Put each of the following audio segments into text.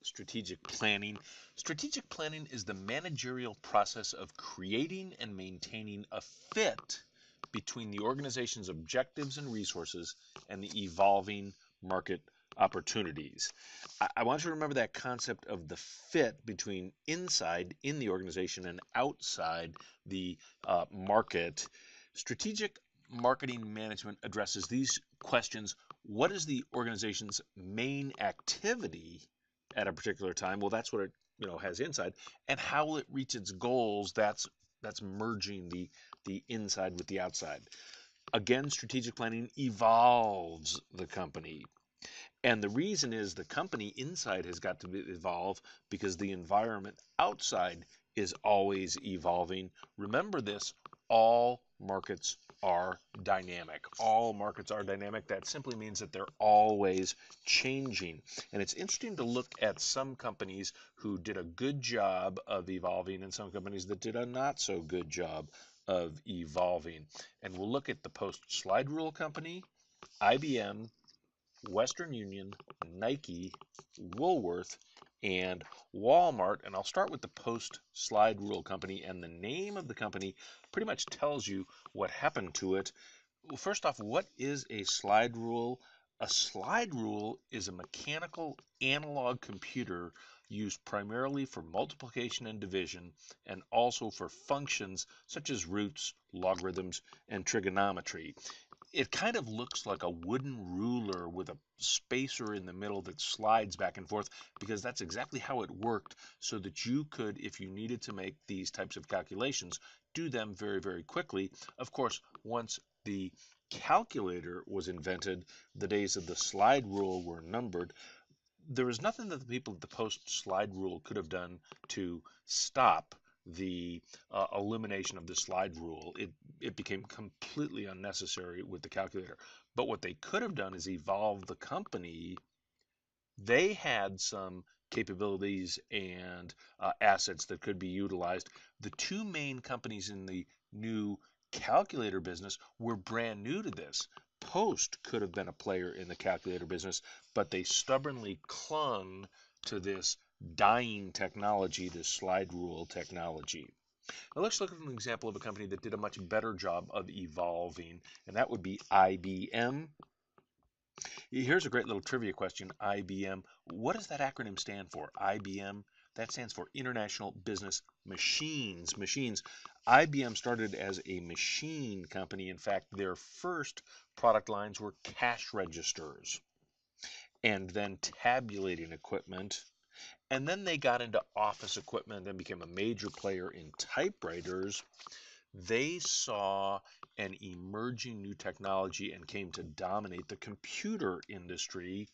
strategic planning. Strategic planning is the managerial process of creating and maintaining a fit between the organization's objectives and resources and the evolving market opportunities. I want you to remember that concept of the fit between inside in the organization and outside the market. Strategic marketing management addresses these questions. What is the organization's main activity at a particular time? Well, that's what it has inside. And how will it reach its goals? That's merging the inside with the outside. Again, strategic planning evolves the company. And the reason is the company inside has got to evolve because the environment outside is always evolving. Remember this, all markets are dynamic. All markets are dynamic. That simply means that they're always changing. And it's interesting to look at some companies who did a good job of evolving and some companies that did a not so good job of evolving. And we'll look at the post-slide rule company, IBM, Western Union, Nike, Woolworth, and Walmart. And I'll start with the post-slide rule company. And the name of the company pretty much tells you what happened to it. Well, first off, what is a slide rule? A slide rule is a mechanical analog computer used primarily for multiplication and division, and also for functions such as roots, logarithms, and trigonometry. It kind of looks like a wooden ruler with a spacer in the middle that slides back and forth, because that's exactly how it worked, so that you could, if you needed to make these types of calculations, do them very, very quickly. Of course, once the calculator was invented, the days of the slide rule were numbered. There was nothing that the people at the post-slide rule could have done to stop the elimination of the slide rule. It became completely unnecessary with the calculator. But what they could have done is evolve the company. They had some capabilities and assets that could be utilized. The two main companies in the new calculator business were brand new to this. Post could have been a player in the calculator business, but they stubbornly clung to this dying technology, this slide rule technology. Now let's look at an example of a company that did a much better job of evolving, and that would be IBM. Here's a great little trivia question. IBM, what does that acronym stand for? IBM, that stands for International Business Machines. Machines. IBM started as a machine company. In fact, their first product lines were cash registers and then tabulating equipment. And then they got into office equipment and became a major player in typewriters. They saw an emerging new technology and came to dominate the computer industry.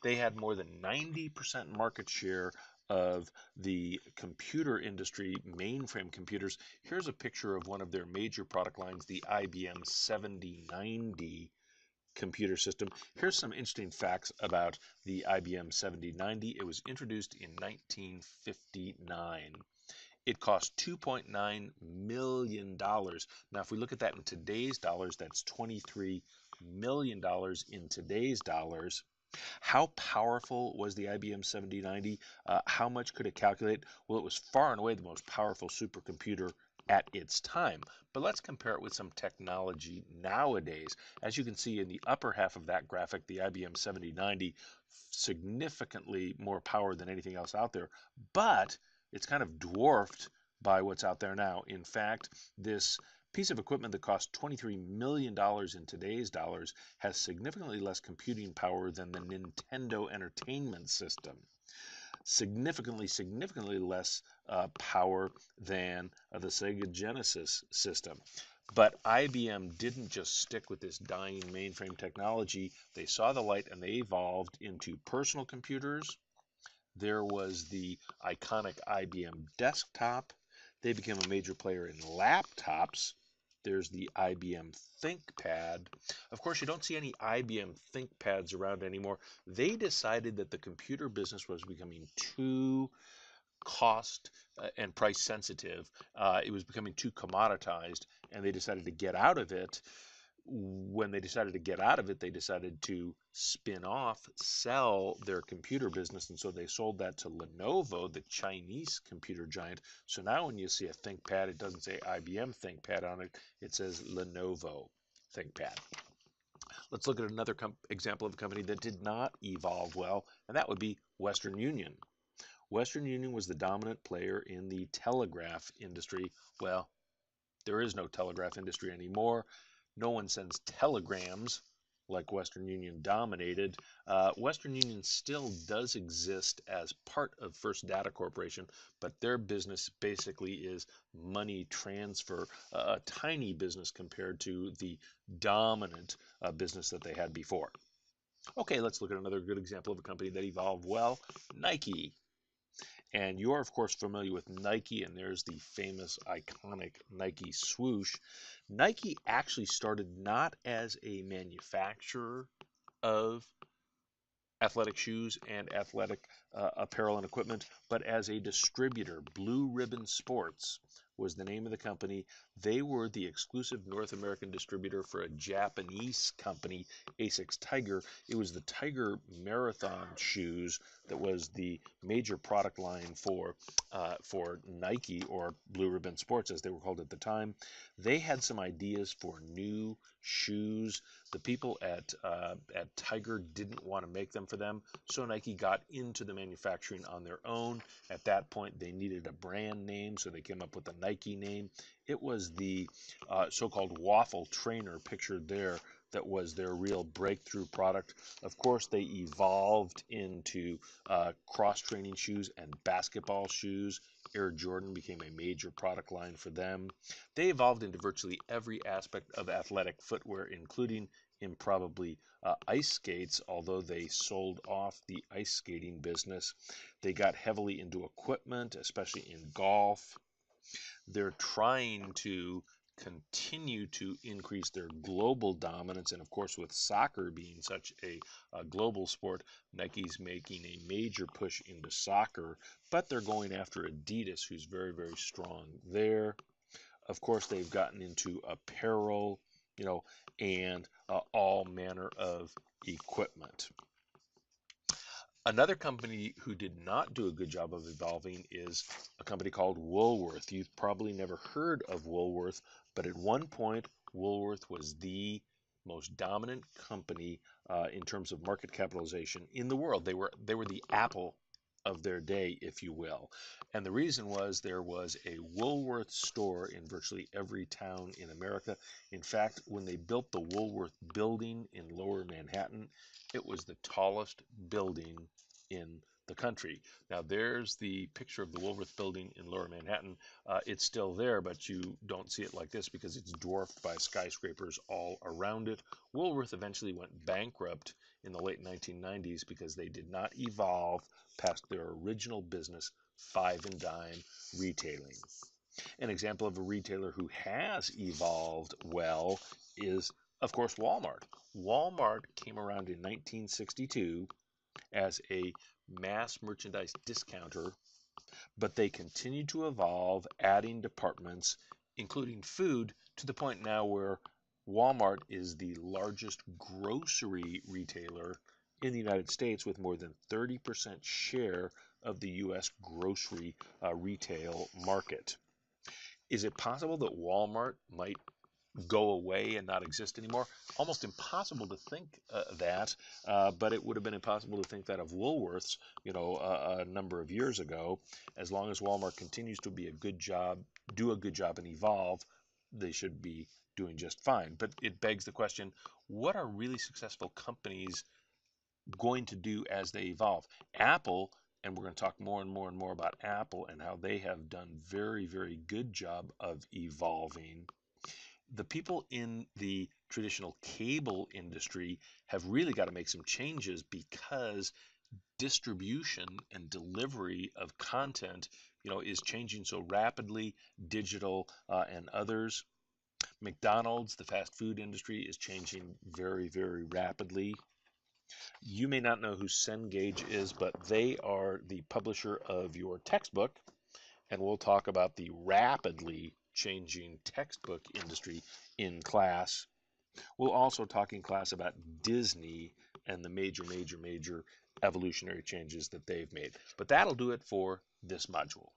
They had more than 90% market share of the computer industry, mainframe computers. Here's a picture of one of their major product lines, the IBM 7090 computer system. Here's some interesting facts about the IBM 7090. It was introduced in 1959. It cost $2.9 million. Now, if we look at that in today's dollars, that's $23 million in today's dollars. How powerful was the IBM 7090? How much could it calculate? Well, it was far and away the most powerful supercomputer at its time. But let's compare it with some technology nowadays. As you can see in the upper half of that graphic, the IBM 7090, significantly more power than anything else out there. But it's kind of dwarfed by what's out there now. In fact, this piece of equipment that costs $23 million in today's dollars has significantly less computing power than the Nintendo Entertainment System. Significantly less power than the Sega Genesis system. But IBM didn't just stick with this dying mainframe technology. They saw the light and they evolved into personal computers. There was the iconic IBM desktop. They became a major player in laptops. There's the IBM ThinkPad. Of course, you don't see any IBM ThinkPads around anymore. They decided that the computer business was becoming too cost and price sensitive. It was becoming too commoditized, and they decided to get out of it. when they decided to get out of it, they decided to spin off, sell their computer business, and so they sold that to Lenovo, the Chinese computer giant. So now when you see a ThinkPad, it doesn't say IBM ThinkPad on it, it says Lenovo ThinkPad. Let's look at another example of a company that did not evolve well, and that would be Western Union. Western Union was the dominant player in the telegraph industry. Well, there is no telegraph industry anymore. No one sends telegrams like Western Union dominated. Western Union still does exist as part of First Data Corporation, but their business basically is money transfer, a tiny business compared to the dominant business that they had before. Okay, let's look at another good example of a company that evolved well, Nike. And you're, of course, familiar with Nike, and there's the famous, iconic Nike swoosh. Nike actually started not as a manufacturer of athletic shoes and athletic apparel and equipment, but as a distributor. Blue Ribbon Sports was the name of the company. They were the exclusive North American distributor for a Japanese company, Asics Tiger. It was the Tiger Marathon shoes that was the major product line for Nike, or Blue Ribbon Sports as they were called at the time. They had some ideas for new shoes. The people at Tiger didn't want to make them for them, so Nike got into the manufacturing on their own. At that point, they needed a brand name, so they came up with the Nike name. It was the so-called waffle trainer pictured there that was their real breakthrough product. Of course, they evolved into cross-training shoes and basketball shoes. Air Jordan became a major product line for them. They evolved into virtually every aspect of athletic footwear, including improbably ice skates, although they sold off the ice skating business. They got heavily into equipment, especially in golf. They're trying to continue to increase their global dominance, and of course, with soccer being such a global sport, Nike's making a major push into soccer, but they're going after Adidas, who's very, very strong there. Of course, they've gotten into apparel, and all manner of equipment. Another company who did not do a good job of evolving is a company called Woolworth. You've probably never heard of Woolworth, but at one point, Woolworth was the most dominant company in terms of market capitalization in the world. They were the Apple of their day, if you will. And the reason was there was a Woolworth store in virtually every town in America. In fact, when they built the Woolworth building in Lower Manhattan, it was the tallest building in the country. Now, there's the picture of the Woolworth building in Lower Manhattan. It's still there, but you don't see it like this because it's dwarfed by skyscrapers all around it. Woolworth eventually went bankrupt in the late 1990s because they did not evolve past their original business, five and dime retailing. An example of a retailer who has evolved well is, of course, Walmart. Walmart came around in 1962 as a mass merchandise discounter, but they continue to evolve, adding departments, including food, to the point now where Walmart is the largest grocery retailer in the United States with more than 30% share of the U.S. grocery retail market. Is it possible that Walmart might go away and not exist anymore? Almost impossible to think that, but it would have been impossible to think that of Woolworths, a number of years ago. As long as Walmart continues to do a good job and evolve, they should be doing just fine. But it begs the question, what are really successful companies going to do as they evolve? Apple, and we're going to talk more and more and more about Apple and how they have done very, very good job of evolving. The people in the traditional cable industry have really got to make some changes because distribution and delivery of content, is changing so rapidly. Digital and others. McDonald's, the fast food industry, is changing very, very rapidly. You may not know who Cengage is, but they are the publisher of your textbook, and we'll talk about the rapidly changing textbook industry in class. We'll also talk in class about Disney and the major evolutionary changes that they've made. But that'll do it for this module.